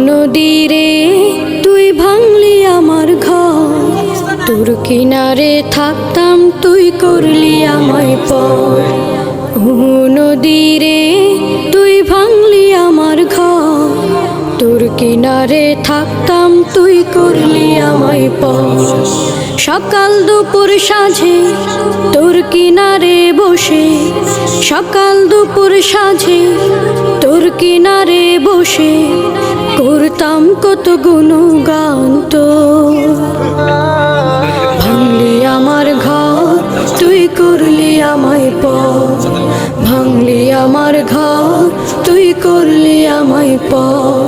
নদীরে তুই ভাঙলি আমার ঘর, তোর কিনারে থাকতাম তুই করলি আমায় পর। নদীরে তুই ভাঙলি আমার ঘর, তোর কিনারে থাকতাম তুই করলি আমায় পর। সকাল দুপুর সাঁঝে তোর কিনারে বসে, সকাল দুপুর সাঁঝে তোর কিনারে বসে করতাম কত গুণগান তোর। ভাঙলি আমার ঘর তুই করলি আমায় পর, ভাঙলি আমার ঘর তুই করলি আমায় পর।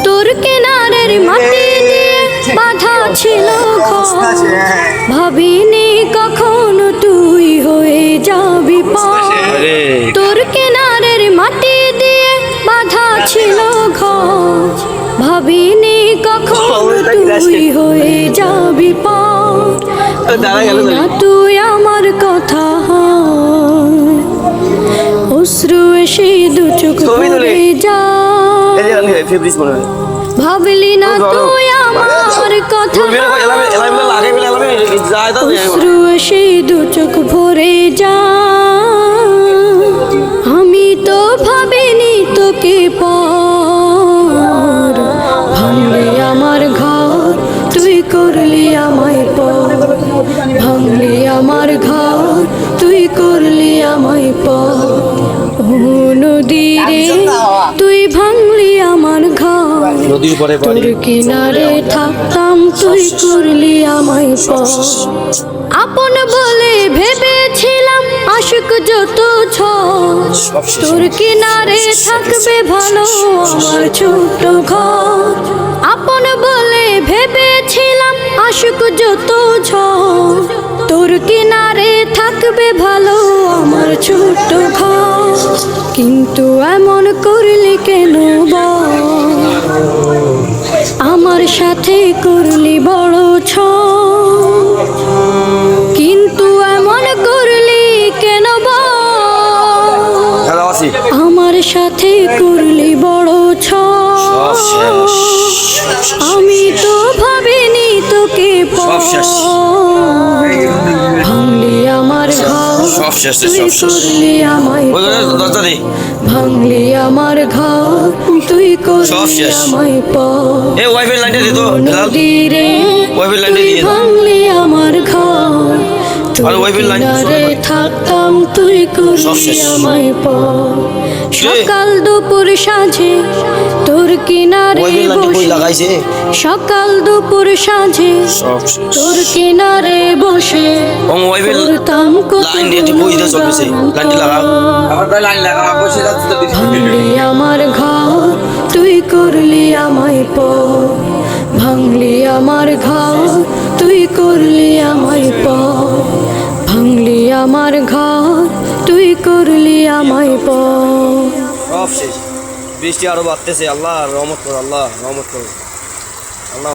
তোর কিনারের মাটি দিয়ে বাঁধা ছিল ঘর, ভাবিনি কখনো তুই হয়ে যাবি পর। তোর কিনারের মাটি দিয়ে বাঁধা ছিল ঘর, ভাবিনি কখনো তুই হয়ে যাবি পর। না তুই আমার কথা, অশ্রু এসে দু চোখ ভরে যায়। ভাবলি না তুই আমার কথা, অশ্রু এসে দু চোখ ভরে যায়। আমি তো ভাবিনি তোকে পর, ভাঙলি আমার ঘর তুই করলি আমায় পর, ভাঙলি আমার ঘর তুই করলি আমায় পর। নদীরে তুই ভাঙলি আমার ঘর, তোর কিনারে থাকতাম তুই করলি আমায় পর। আপন বলে ভেবেছিলাম আশুক যত ঝড়, তোর কিনারে থাকবে ভালো আমার ছোট ঘর। আপন বলে ভেবেছিলাম আশুক যত ঝড়, তোর কিনারে থাকবে ভালো আমার ছোট ঘর। কিন্তু এমন করলি কেন বল, আমার সাথে করলি বড় ছল। কিন্তু এমন করলি কেন বল, আমার সাথে করলি বড় ছল। আমি তো ভাবিনি তোকে পর, ভাঙলি আমার ঘর তুই করলি আমায় পর, ভাঙলি আমার ঘর তুই করলি আমায় পর। নদীরে তুই ভাঙলি আমার ঘর, তোর কিনারে থাকতাম তুই করলি আমায় পর। সকাল দুপুর সাঁঝে তোর কিনারে বসে, সকাল দুপুর সাঁঝে তোর কিনারে বসে করতাম কত ভাঙলি আমার ঘর তুই করলি আমায় পর, ভাঙলি আমার ঘর তুই করলি আমায় পর, ভাঙলি আমার ঘর তুই করলি আমায় পর। সব শেষ, বৃষ্টি আরো বাড়তেছে। আল্লাহ রহমত কর, আল্লাহ রহমত কর।